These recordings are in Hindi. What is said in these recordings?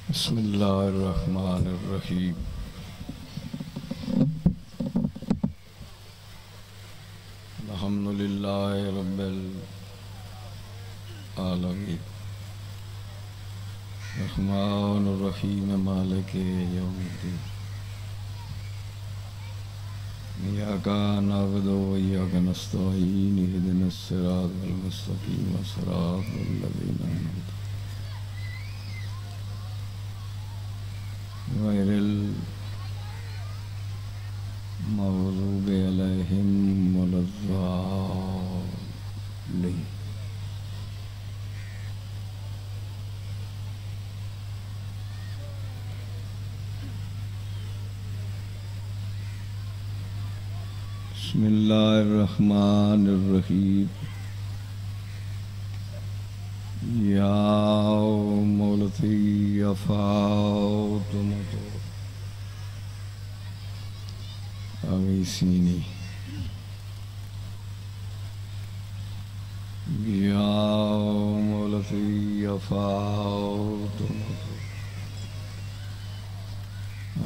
बिस्मिल्लाहिर्रहमानिर्रहीम। अल्हम्दुलिल्लाहि रब्बिल आलमीन रहमानिर्रहीम मालिकि यौमिद्दीन। इय्याका नअबुदु व इय्याका नस्तईन इहदिनस सिरातल मुस्तकीम सिरातल लज़ीना अनअमता गैरिल मग़ज़ूबि अलैहिम वलद्दाल्लीन। बिस्मिल्लाहिर्रहमानिर्रहीम। या मौलती अफ़ातुमतो अगीसीनी। या मौलती अफ़ातुमतो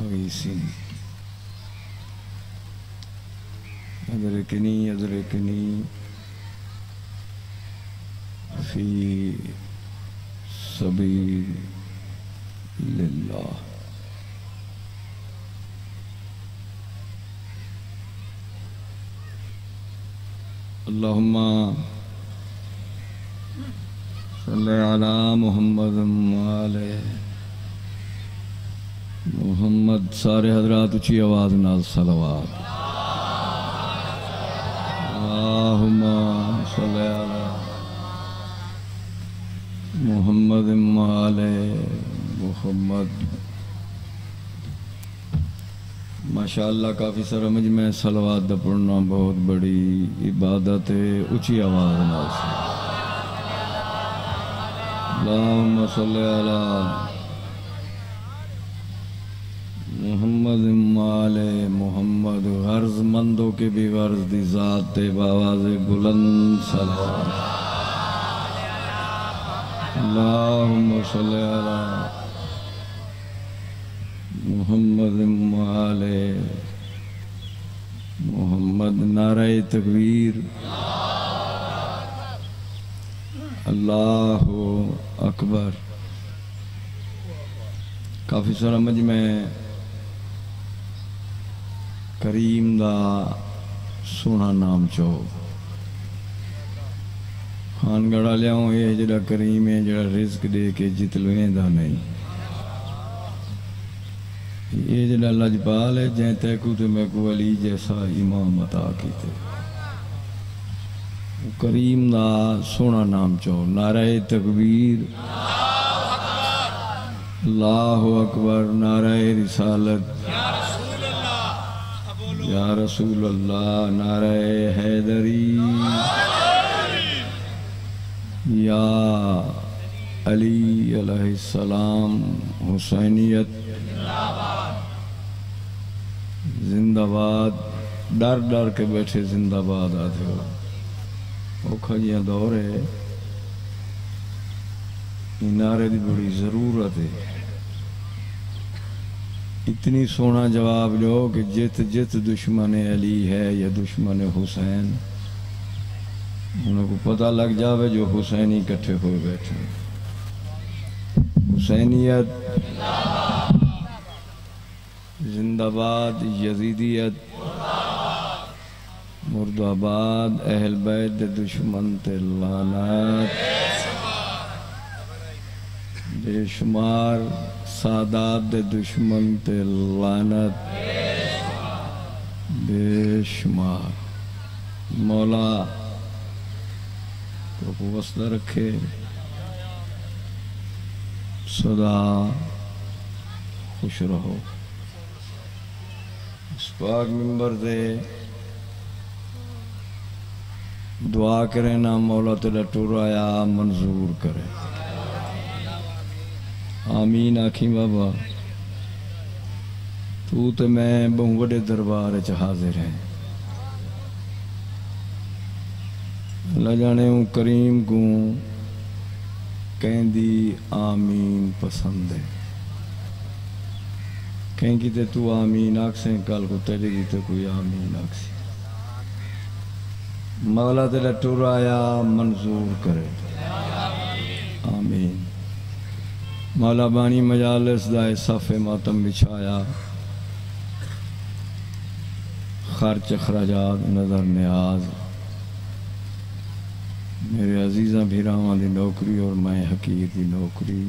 अगीसीनी। अदरिकनी अदरिकनी फ़ी सबीलिल्लाह। अल्लाहुम्मा सल्लि अला मुहम्मद व आले मुहम्मद। सारे हजरात ऊँची आवाज़ नाल सलवात। अल्लाहुम्मा सल्लि अला मुहम्मद व आले मुहम्मद। माशाअल्लाह काफ़ी सारा मुझ में सलवात दा पढ़ना बहुत बड़ी इबादत है। ऊँची आवाज़ नाल अल्लाहुम्मा सल्लि अला मुहम्मद व आले मुहम्मद। गर्ज़मंदों के भी गर्ज़ दी ज़ात बावाज़ बुलंद सलवात। अल्लाहुम्मा सल्लि अला मुहम्मद व आले मुहम्मद। नारे तकबीर। अल्लाहु अकबर। काफ़ी सारा मज में करीम दा सोना नाम चो खानगढ़ लियाओ। ये जड़ा करीम है जड़ा रिज़्क दे के जित लेंदा नहीं। ये जड़ा लजपाल है जै तैकू तो मैं को अली जैसा इमाम अता कीते। करीम दा सोना नाम चो। नारे तकबीर। अल्लाहु अकबर। नारे रिसालत। या रसूल अल्लाह। नारे हैदरी। या अली अलैहिस्सलाम। हुसैनियत जिंदाबाद। डर डर के बैठे जिंदाबाद आते हो। औखा जिहा दौर है। नारे की बड़ी ज़रूरत है। इतनी सोना जवाब दो कि जित जित दुश्मन अली है या दुश्मन हुसैन उनको पता लग जावे जो हुसैनी इकट्ठे हो बैठे। हुसैनियत जिंदाबाद। यजीदियत मुर्दाबाद। अहल बैत दे दुश्मन ते लानत। बेशुमार सादात दे दुश्मन ते लानत बेशुमार। मौला को वस्ता रखे सदा खुश रहो। इस पाक मिंबर से दुआ करें ना मौला तेरा टुराया मंजूर करे। आमीन आखी बाबा। तू तो मैं बहु बड़े दरबार च हाजिर है। अल्लाह जाने हूँ करीम को कहती आमीन पसंद है। कहीं ते तू आमीन आखसे कल को तेरे की तो कोई आमीन आखसी। मौला तेरा टुराया मंजूर करे आमीन। मौला बानी मजालिस दाए सफ़े मातम बिछाया। खर्च खराजात नज़र न्याज मेरे अजीज़ा भीरावां दी नौकरी और मैं हकीर दी नौकरी।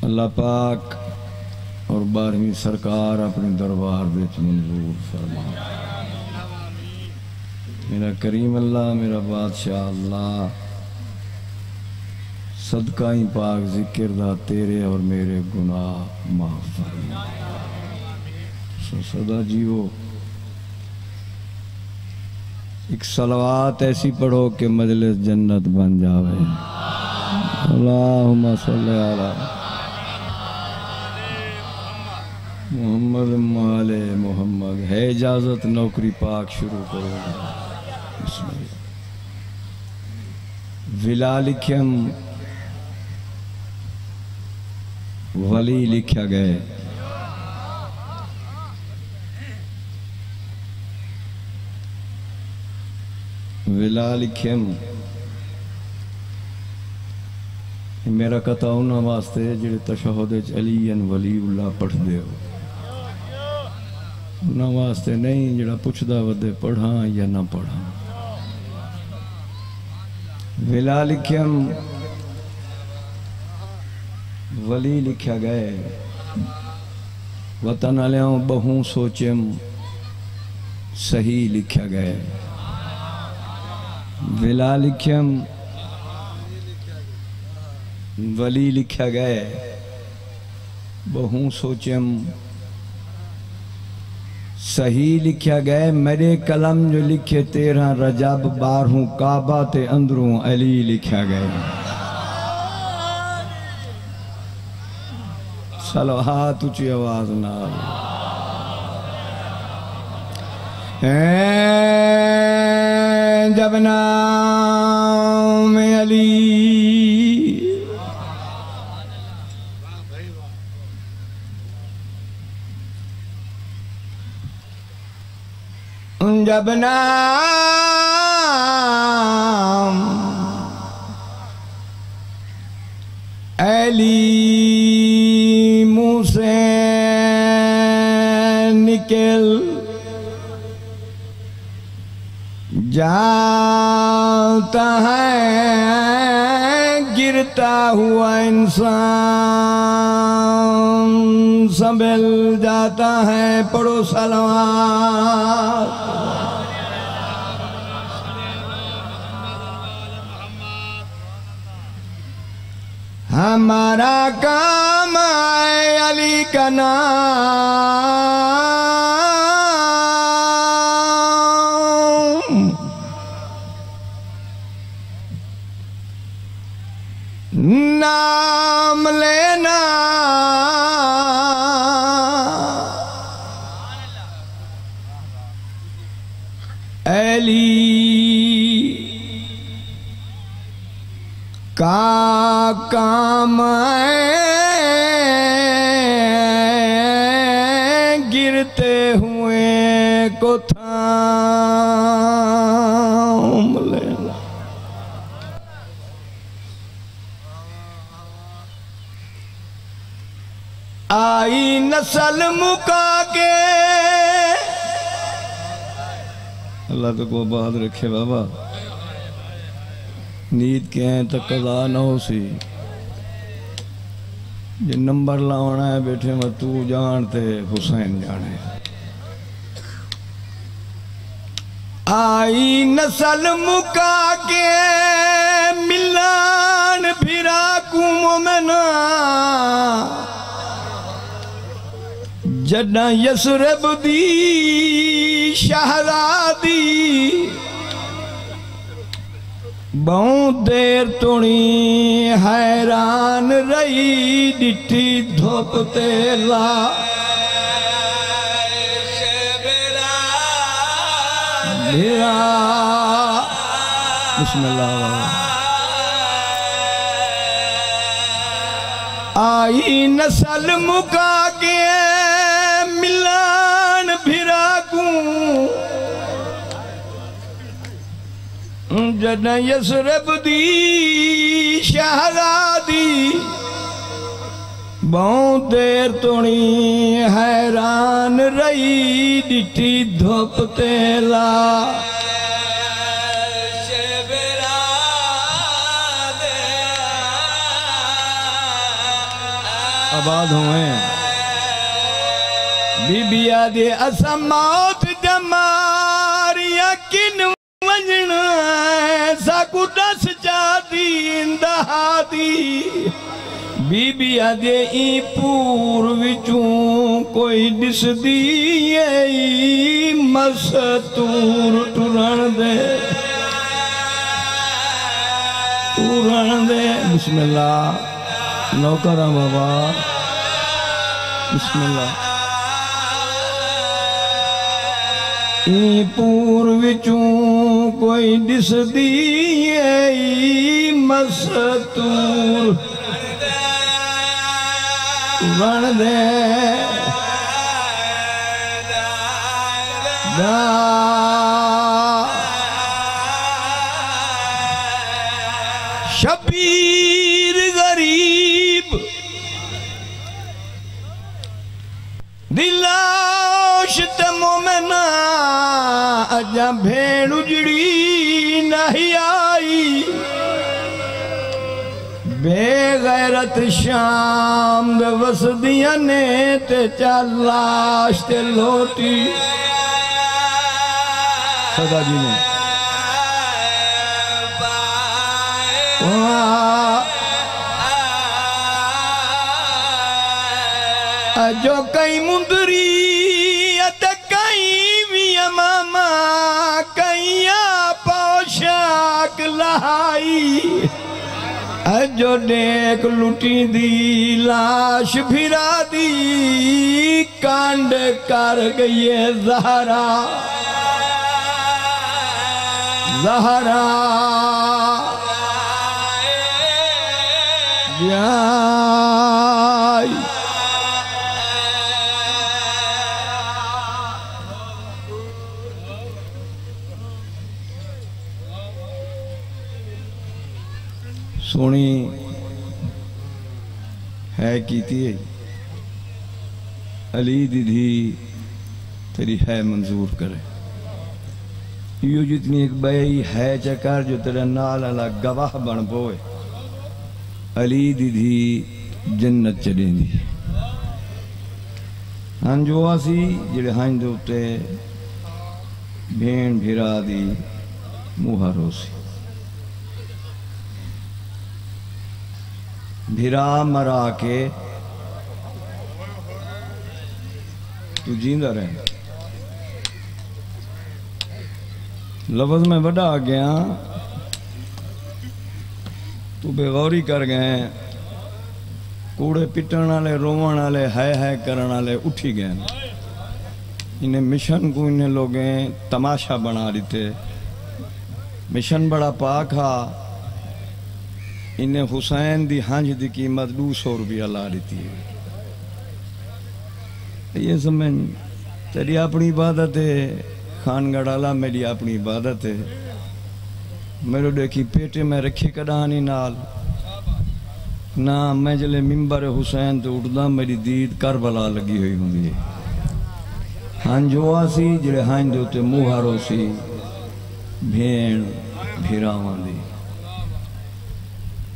अल्लाह पाक और 12वीं सरकार अपने दरबार विच मंजूर फरमा। मेरा करीम अल्लाह मेरा बादशाह अल्लाह सदका ही पाक जिक्र दा तेरे और मेरे गुनाह माफ फरमा। सदा जीवो एक सलवात ऐसी पढ़ो कि मजलिस जन्नत बन जावे। अल्लाहुम्मा सल्ली अला मोहम्मद माले मोहम्मद। है इजाजत नौकरी पाक शुरू करो। विला लिख्यम वली लिखा गए। विला लिख्यम मेरा कथा उन्होंने वास्ते जेड़े तशहुद अली वलीउल्लाह पढ़ते हो उन्होंने वास्ते नहीं जेड़ा पुछदा वदे पढ़ा या ना पढ़ा। विला लिख्यम वली लिखा गए। वतन आलियां बहु सोचम सही लिखा गए। विला लिख्यम वली लिखा गए। बहु सोचम सही लिखा गए। मेरे कलम जो लिखे 13 रजब 12 काबा ते अंदरों अली लिखा गए। सलवात ऊंची आवाज नाल। जब नाम अली जब नाम अली मुँह से निकल जाता है गिरता हुआ इंसान संभल जाता है। पढ़ो सलवात। हमारा काम है अली का नाम। नाम लेना अली का काम है गिरते हुए को थाम लेना। आई नस्ल मुका के अल्लाह तो को बात रखे बाबा। नींद के तो कदा न हो सी जे नंबर लाना है बैठे मैं तू जानते हुसैन जाने। आई नस्ल मुका के मिलान फिरा कुमना जड़ा यसरब दी शहजादी बहुत देर तुणी हैरान रही डिठी धोप तेला भिरा बिस्मिल्लाह आई नस्ल मुका के मिलान भिरा को जन यसरब दी शहजादी बहुत देर तुणी हैरान रही डिठी धोप तेला आबाद हुए बीबिया दे असा मौत जमारिया किन वंजना साकू दस जाती इंदहादी बीबिया दे ई पूर विचूं कोई दिसदी मस्तूर टुरण दे बिस्मिल्लाह नौकरा बाबा बिस्मिल्लाह ई पूर विचूं कोई दिसदी मस्तूर रण दे शबीर गरीब दिलाश ते मोमिना अजा भेड़ उजड़ी नहीं आई बेगैरत शाम दे वसदियां ने ते चालाश ते लोटी सदा जी ने जो कई मुंदरी कई भी मामा कई पोशाक लहाई जो देख लुटी दी लाश फिरा दी कांड कर गई ज़हरा ज़हरा सोनी है कीती है अली दीदी तेरी है मंजूर करे यो जितनी एक बई है चकर जो तेरा नाल अला गवाह बन पोए अली दीदी जन्नत चढ़ेंदी हाँ जो आसी जेड़े हंज दे उत्ते भेण भिरा दी मुहारो सी भिरा मरा के तू जींदा रहे लफ्ज में बड़ा आ गया तू बेगौरी कर गए कूड़े पिटन वाले रोवन वाले है करन वाले उठी गए इन्हें मिशन को इन्हें लोगें तमाशा बना देते मिशन बड़ा पाक हा इन्हें हुसैन दी हंज दी कीमत 200 रुपया ला दी है ये समझ तेरी अपनी इबादत है खानगढ़ वाला मेरी अपनी इबादत है मेरे देखी पेटे में रखी कदानी नाल ना मैं जले मिंबर हुसैन तो उठदा मेरी दीद करबला लगी हुई होंगी हाँ जो आसी जड़े हाँ दे उत्ते मुहारो सी भेण भिरावां दी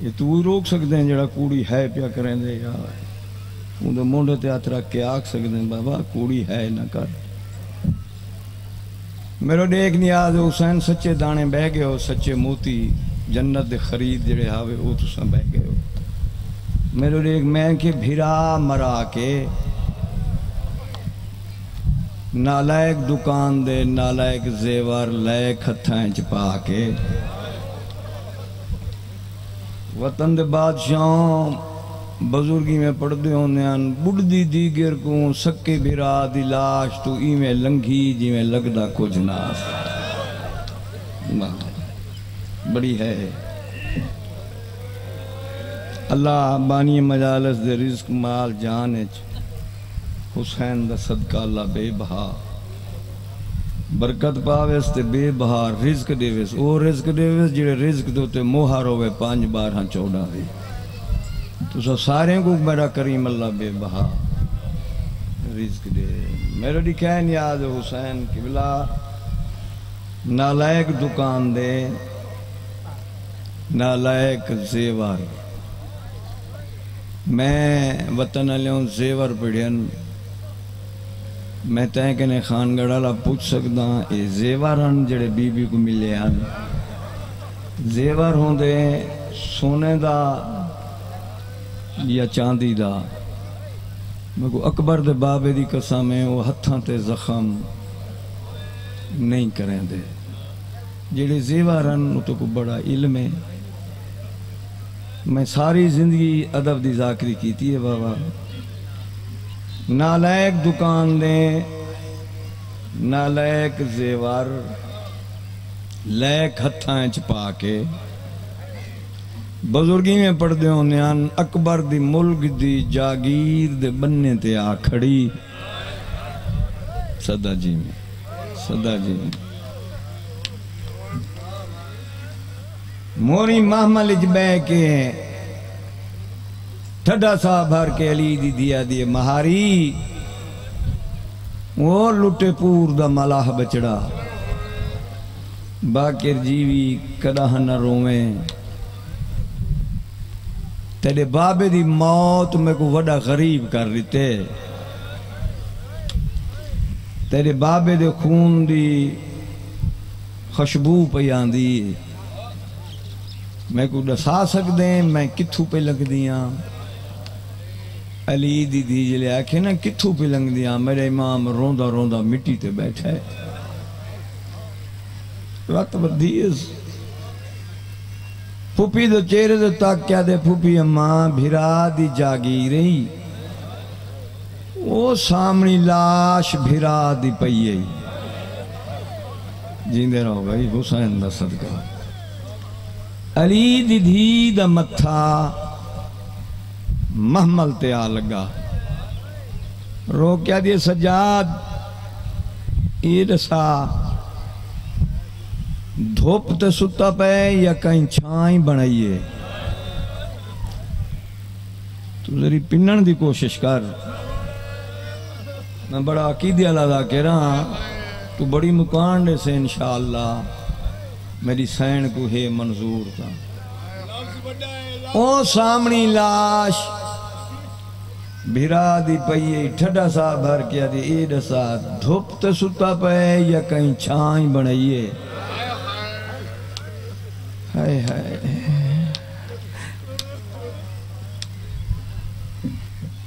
ये तू रोक सकते हैं जरा कूड़ी है पिया करें दे यार उनके मुंडे ते हथ रख के आख सकते हैं बाबा कूड़ी है ना कर मेरे देख नहीं याद हुसैन सच्चे दाने बह गए हो सच्चे मोती जन्नत दे खरीद जड़े आवे वो तुसा बह गए हो मेरे देख मैं के भिरा मरा के नालायक दुकान दे नालायक जेवर लैक हथां च पा के वतन दे बादशाह बुजुर्गी में पढ़ते होंदे हन बुढ़दी दीगर को सक्के बिरा दी लाश तू इवें लंघी जिवें लगदा कुछ ना बड़ी है। अल्लाह बानी मजालस दे रिज़्क माल जान हुसैन दा सदका अल्लाह बेबहा बरकत पावेस ते बेबहा रिज़्क देवेस ओ रिज़्क देवेस जिहड़े रिज़्क दे उत्ते मोहर होवे 5 12 14 दी। तुसा सारे को मेरा करीम अल्लाह बेबहा रिज़्क दे। मेरे दिखैन याद हुसैन किबला नालायक दुकान दे नालायक जेवर मैं वतन वालों जेवर पढ़ियन मैं तय कने खानगढ़ वाला पूछ सकदा ये जेवर हैं जड़े बीबी को मिले हैं जेवर होंदे सोने दा या चांदी दा। मैं को अकबर दे बाबे दी कसम है वो हत्थां ते जख्म नहीं करेंदे जेड़े जेवर हैं तो को बड़ा इल्म है। मैं सारी जिंदगी अदब दी जाकरी की है बाबा। नालायक दुकान दे नालायक जेवर लैक हत्थां च पा के बुजुर्गी में पढ़ते होंदे हन अकबर दी मुल्क दी जागीर दे बन्ने ते आ खड़ी सदा जी में मोरी महमल च बह के ठड्डा सा भर के अली दी दिया दिए महारी वो लुटे पूर दा मलाह बचड़ा बाकिर जीवी कदाह न रोवे तेरे बाबे दी मौत में को वड़ा गरीब कर दिते तेरे बाबे दे खून दी खुशबू पई आंदी मैं को दसा सकदे मैं किथू पे लगदियां अली दी दी जले आखे ना किथू पे लंघदियां मेरे इमाम रोंदा रोंदा मिट्टी ते बैठा है रत बदी फूफी दे चेहरे ते ताक्या दे फूफी अम्मा भिरा दी जागी रही वो सामनी लाश भिरा दी पई है जींदे रहो भाई हुसैन दा सदका। अली दी धी दा मत्था महमल ते आ लगा रोक्या दिए सजाद ये दसा धुप ते सुता पे या कहीं छाई बनाइए तू जरी पिन्नन दी कोशिश कर। मैं बड़ा अकीदे वाला कह रहा तू बड़ी मुकान से इंशाअल्लाह मेरी सैन को है मंजूर था। ओ सामनी लाश भिरा दी पई ठड्डा सा भर के दी ए दसा धुप ते सुता पे या कहीं छाई बनाइए हाय हाय।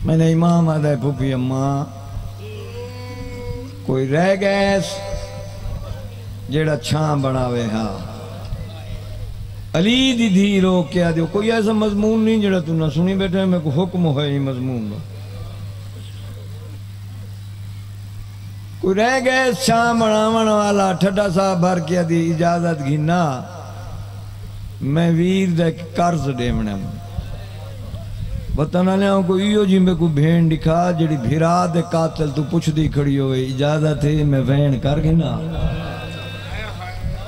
मैंने इमाम आदा फूफी अम्मा कोई रह गए जेड़ा छां बनावे हाँ अली दी धी रो क्या दो कोई ऐसा मजमून नहीं जेड़ा तू ना सुनी बैठे मेरे को हुक्म है मजमून का कोई रह गए छां बनावन वाला ठड्डा सा भर के दी इजाजत घिना मैं वीर दे कर्ज देवने वतन वालों को इो जी मेरे को भेड़ दिखा जेड़ी भिरा दे कातल तू पुछदी खड़ी होए इजाजत है मैं वहन कर गिना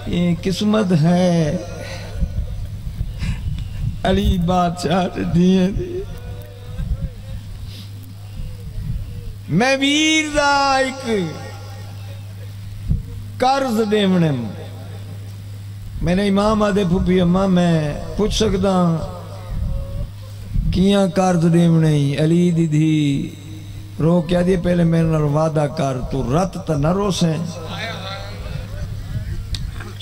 ये किस्मत है अली बादशाह दिए मैं वीर दा एक कर्ज देवने मैंने इमाम आदे फूफी अम्मा मैं पूछ सकता किया कर्ज देवने अली दीदी रो क्या दिए पहले मेरे नाल वादा कर तू रत तो न रोसे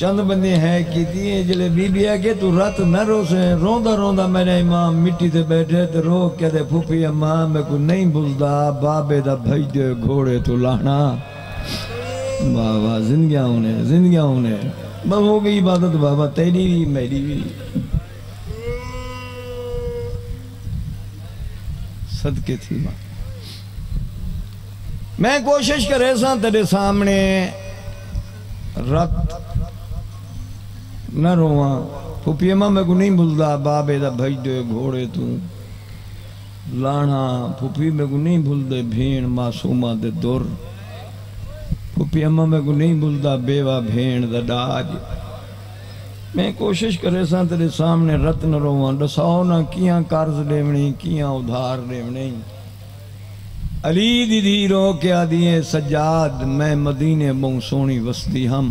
चंद बंदे है कि जिले बीबी है कि तू रत न रोसे रोंदा रोंदा मेरे इमाम मिट्टी से बैठे तो रो कहते फूफी अम्मा मैं को नहीं भूलता बाबे दा भेजे घोड़े तो लाना बाबा जिंदगियां होने बस हो गई इबादत बाबा तेरी भी मेरी भी सदके थी मां मैं कोशिश करे सा तेरे सामने रत न रोवा फुफी अम्मा मैं को नहीं भूलता बाबे दा भजदे घोड़े तू लाना फुफी मैं को नहीं भूलते भेण मासूमा दे दुर फुफी अम्मा मैं को नहीं भूलता बेवा भेण दा डाज मैं कोशिश करे सा तेरे सामने रत न रोवा दसाओ ना किया कर्ज देवनी किया उधार देवनी अली दीदी रो क्या दिए सज्जाद मैं मदीने बहु सोनी वसदी हम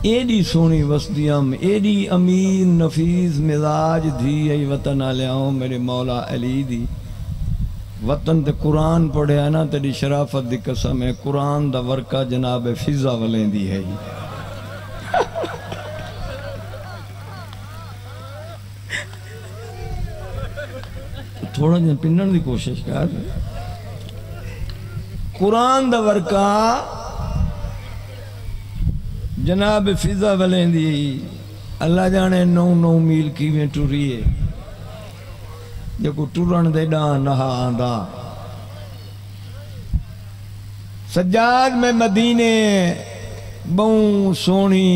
एडी सोनी वसदी हम एडी अमीर नफीस मिजाज धी आई वतन आलियाओ मेरे मौला अली दी वतन ते कुरान पढ़िया ना तेरी शराफत दी कसम है कुरान दा वर्का जनाब फिजा वलेंदी है थोड़ा जन पिंडन की कोशिश कर कुरान दा वर्का जनाब फिजा वलेंदी अल्लाह जाने 9 मील किवें टुरी है जो टुरन दे डा नहा आंदा सज्जाद में मदीने बहु सोनी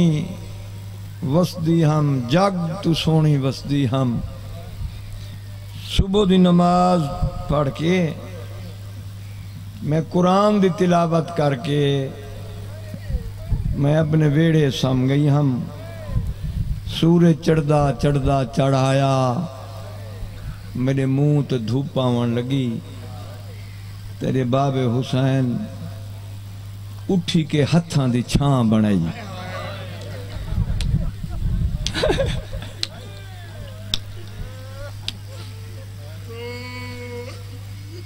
वसदी हम जग तू सोनी वसदी हम सुबह की नमाज पढ़ के मैं कुरान की तिलावत करके मैं अपने वेड़े सम गई हम सूरज चढ़दा चढ़दा चढ़ाया मेरे मुंह तो धूप आवन लगी तेरे बाबे हुसैन उठी के हत्थां दी छां बनाई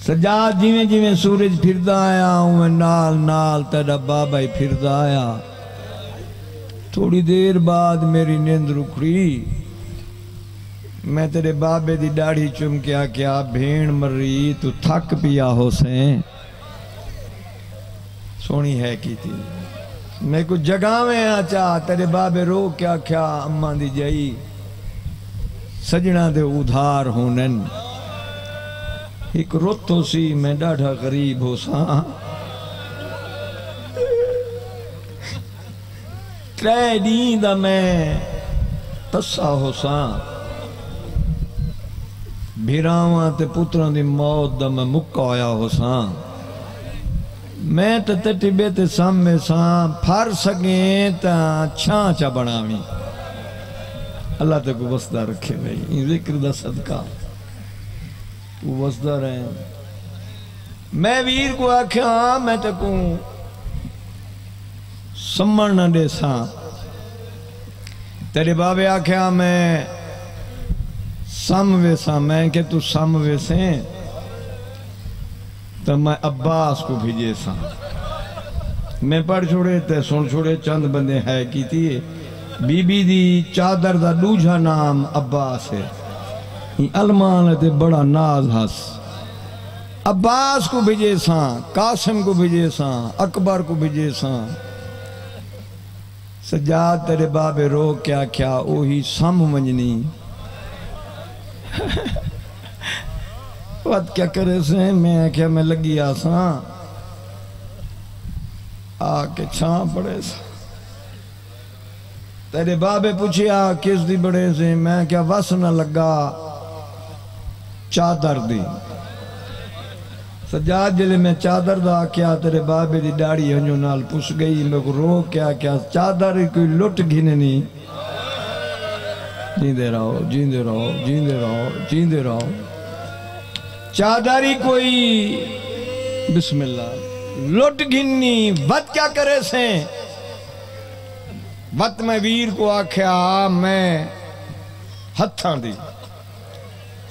सज्जाद जिमें जिमें सूरज फिरदा आया उमें नाल नाल तेरा बाबा ही फिरदा आया थोड़ी देर बाद मेरी नींद रुकड़ी मैं तेरे बाबे दी दाढ़ी चुम के आख्या भेण मरी तू थक पिया हो से सोनी है की थी मैं कुछ जगह में आचा तेरे बाबे रो क्या क्या अम्मा दी जाई सजना दे उधार होनन एक रोतो सी मैं डाढ़ा गरीब हो सा त्रै दी दा मैं तस्सा हो सा भिरावां ते पुत्रां दी मौत दा मैं मुक्का होया हो सा मैं ते टिबे ते सामे सा फर सके ता छां चा बनावी अल्लाह ते को वसदा रखे भाई जिक्र दा सदका तू वसदा रहे मैं वीर को आख्या मैं ते को सम्मण न दे सा तेरे बाबे आख्या मैं सम वेसा मैं के तू सम वेसे तो मैं अब्बास को भेजे सा मैं पढ़ छोड़े ते सुन छोड़े चंद बंदे है की थी बीबी दी चादर दा दूजा नाम अब्बास है अलमान ते बड़ा नाज हस अब्बास को भेजे सा कासिम को भेजे सा अकबर को भेजे सा सज्जाद तेरे बाबे रो क्या क्या ओही सम मंजनी बात क्या करे से मैं क्या मैं लगी आसा आके छां पड़े सा तेरे बाबे पूछिया किस दी बड़े से मैं क्या वस न लगा चादर दी सज्जाद जिले में चादर दा क्या तेरे बाबे दी दाढ़ी हंजो नाल पुछ गई मैं को रो क्या क्या चादर कोई लुट घिननी जींदे रहो जींदे रहो जींदे रहो जींदे रहो चादरी कोई बिस्मिल्लाह लुट घिन्नी वत क्या करे से वत में वीर को आख्या मैं हत्थां दी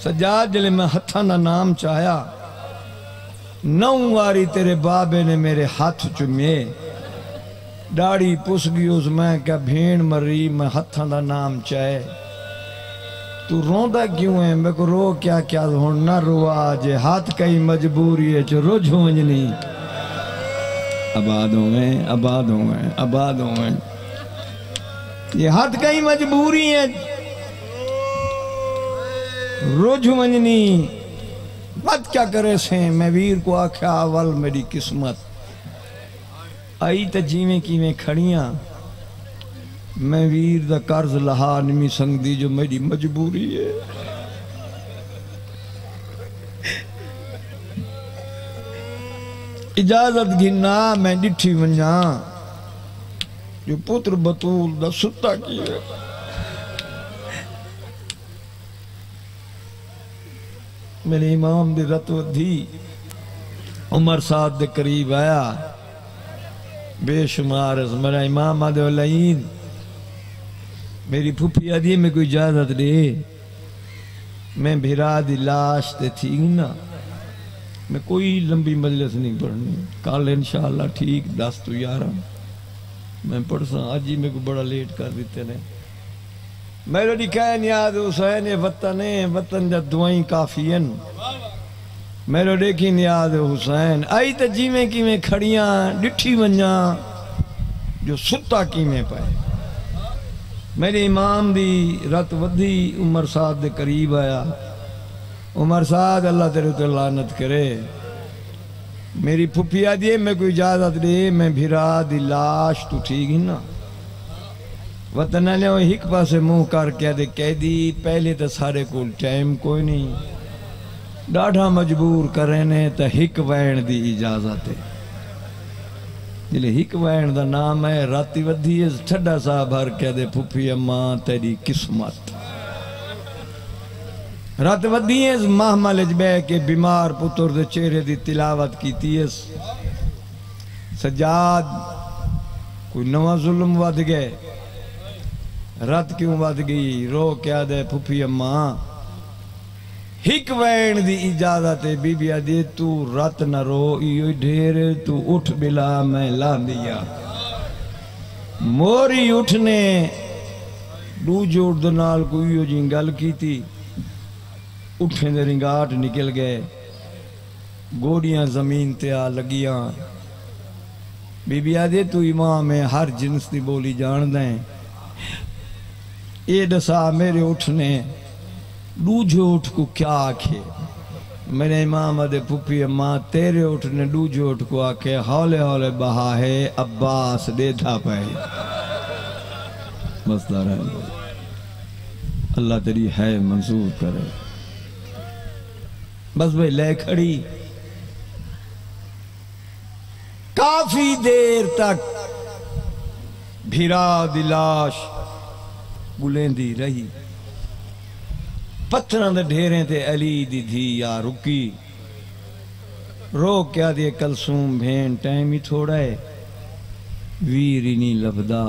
सज्जाद जिले में हत्थां दा नाम चाया 9 वारी तेरे बाबे ने मेरे हाथ चुमे दाढ़ी पुस गई उस मैं क्या भेण मरी मैं हत्थां दा नाम चाहे तू रोंदा क्यों है मैं को रो क्या क्या हूं ना रोआ जे हाथ कई मजबूरी है जो रोज वंजनी आबाद होवे आबाद होवे आबाद होवे ये हाथ कई मजबूरी है रोज वंजनी मत क्या करे से मैं वीर को आख्या अवल मेरी किस्मत आई तो जिमें किमें खड़ियां मैं वीर दा कर्ज लहा नहीं सकती जो मेरी मजबूरी है। इजाजत गिना मैं डिठी वना जो पुत्र बतूल दा सुता की है। मेरे इमाम दी रत वधी उमर साद दे करीब आया बेशुमार मेरा इमाम आदे लईन मेरी फुफी आदि में कोई इजाजत दे मैं भिरा दी लाश ते थी ना मैं कोई लंबी मजलिस नहीं पढ़नी कल इंशाअल्लाह ठीक 10 तो 11 मैं पढ़सा अज ही मेरे को बड़ा लेट कर देते ने मेरे दिखाया नियाज हुसैन वतन जा दुआई काफियन मेरे देखी नियाज हुसैन आई तो जिमें किमें खड़ियां डिठी वना जो सुता किमें पाए। मेरे इमाम दी रत वधी उमर साद दे करीब आया उमर साद अल्लाह तेरे तो लानत करे मेरी फुफी आदि मैं कोई इजाजत दे मैं भिरा दी लाश तू ठीक ही ना वतन ने एक पासे मुंह करके दे कह दी पहले तो सारे को टाइम कोई नहीं डाढ़ा मजबूर करे ने तो हिक वैन दी इजाजत है जिले हिक वैन दा नाम है राती वधी ठड्डा सा भर के दे फुफी अम्मा तेरी किस्मत रात वधी महमल बह के बीमार पुत्र दे चेहरे दी तिलावत की सजाद कोई नवा जुल्म वध गए रात क्यों वध गई रो क्या दे फुफी अम्मा हिक वैन दी इजाजत है बीबी आदि तू रात न रो इयो ढेर तू उठ बिला मैं ला दिया मोरी उठने दू जोड़ दे नाल कोई जी गल की थी उठे दे रिंगाट निकल गए गोड़ियां जमीन ते आ लगियां बीबी आदि तू इमाम है हर जिन्स की बोली जान दे ये दसा मेरे उठने दूजे उठ को क्या आखे मेरे इमाम आदे फुफी अम्मा तेरे उठने दूजे उठ को आखे हौले हौले बहा है अब्बास देता पे मसला है अल्लाह तेरी है मंजूर करे बस भाई ले खड़ी काफी देर तक भिरा दी लाश गुलेंदी रही पत्थर दे ढेरे ते अली दी धी या रुकी रो क्या दे कलसूम भेन टाइम ही थोड़ा है वीर ही नहीं लभदा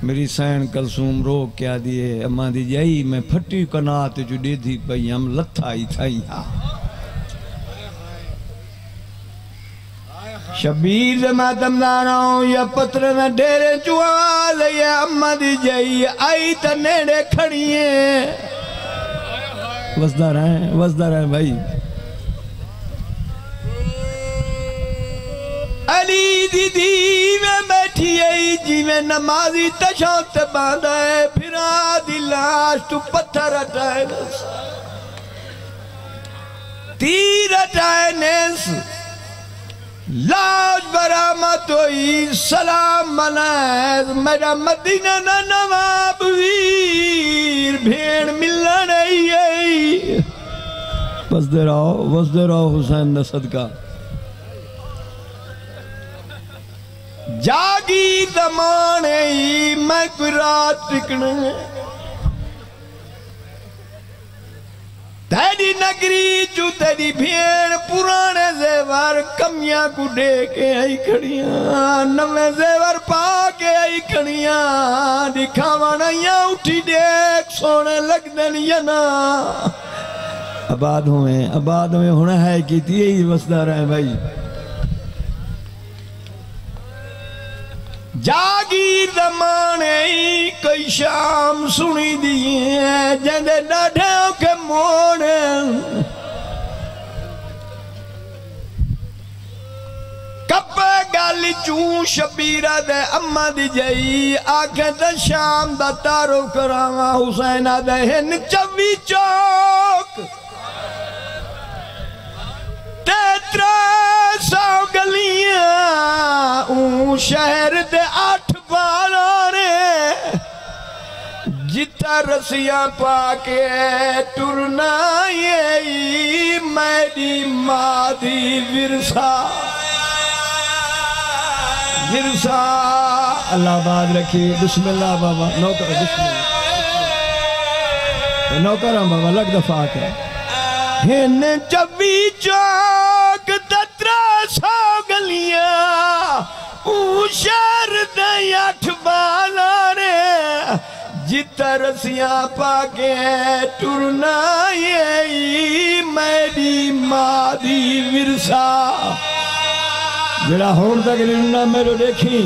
मेरी सैन कलसूम रो क्या दिए अम्मा दी जाई मैं फटी कनात जो दे दी पई हम लथा ही थई शबीर मातम दाना या पत्र न डेरे चुआ ले अम्मा दी जाई आई त नेड़े खड़िए वसदा रहे भाई अली दीदी में बैठी आई जी में नमाजी तशौत बांधा है फिरा दी लाश तू पत्थर हटाए तीर हटाए नेस लाज बरामद हुई सलाम मनाए मेरा मदीना ना नवाब वीर भेड़ मिलन आई बसदे रहो हुसैन दा सदका जागी दमाने मैं कोई रात टिकने तेरी नगरी चू तेरी भेड़ पुराने जेवर कमियां को दे के आई खड़ियां नवे जेवर पा के आई खड़ियां दिखावनियां उठी देख सोने लगदन या ना आबाद हुए होना है कि यही वसदा रहे भाई जागी दमाने कोई शाम सुनी दी जंदे डाढ़े के मोड़े कपे गल चू शबीरा दे अम्मा दी जई आखे तो शाम दा तारो करावा हुसैन दे हिन चवी चौक शहर दे 8 बालारे जिता रसिया पाके टुरना ये मेरी मादी विरसा विरसा। अल्लाह बाद रखी। बिस्मिल्लाह बाबा नौकर बिस्मिल्लाह नौकर बाबा लग दफा के हिन 24 चौक 300 गलियां शहर दे 8 बालारे जिता रसिया पाके टुरना ये मेरी मादी विरसा। जरा होर तक ना मेरो देखी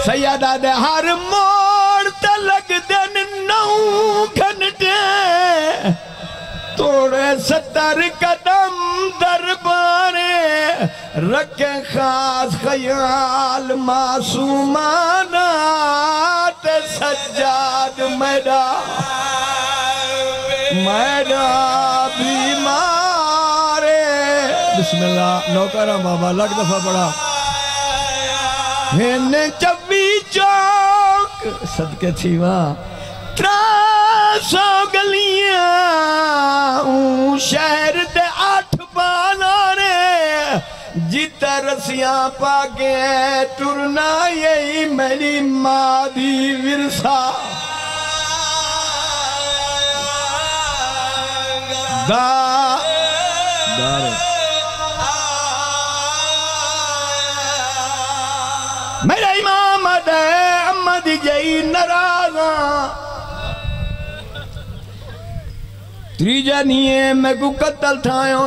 सैयदा दे हर मोड़ ते लग दिन 9 घंटे तोड़े 70 कदम दरबारे रखे खास ख्याल मासूमाना ते सज्जाद मैडा बीमारे। बिस्मिल्लाह नौकरा बाबा लग दफा बड़ा हिन 24 चौक सदके थी वाह 300 गलियां शहर दे 8 बालारे जिता रसिया पाके टुरना यही मेरी मादी विरसा। मेरा इमाम अहमद जई नाराजा त्रीजा नहीं मैं को कत्ल ठायो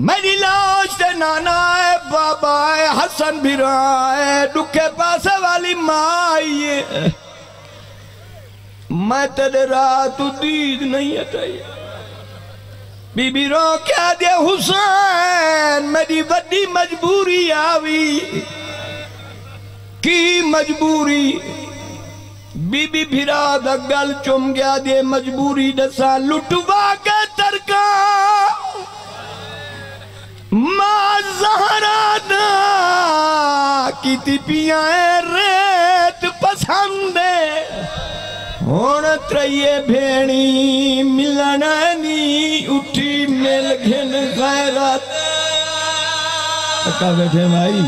मेरी लाश ते नाना है बाबा है हसन बिरा है दुखे पासे वाली माई है मैं तेरे रात दीद नहीं हटाई बीबी रो क्या दे हुसैन मेरी बड़ी मजबूरी आवी की मजबूरी बीबी फिरा दा गल चुम गया दे मजबूरी दसा लुटवा के तरका मां ज़हरा दा की पिया रेत पसंद होण त्रये भेणी मिलन नी उठी मिल घिन गैरत का बैठे भाई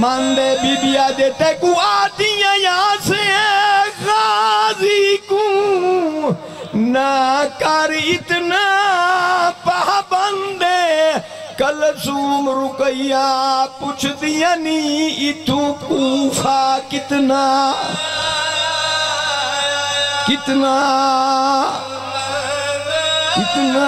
मंदे बीबिया देते को आदिया यहाँ से गाजी को ना कर इतना पाबंदे कलसूम रुकैया पूछ दिया नी इतू कूफा कितना कितना कितना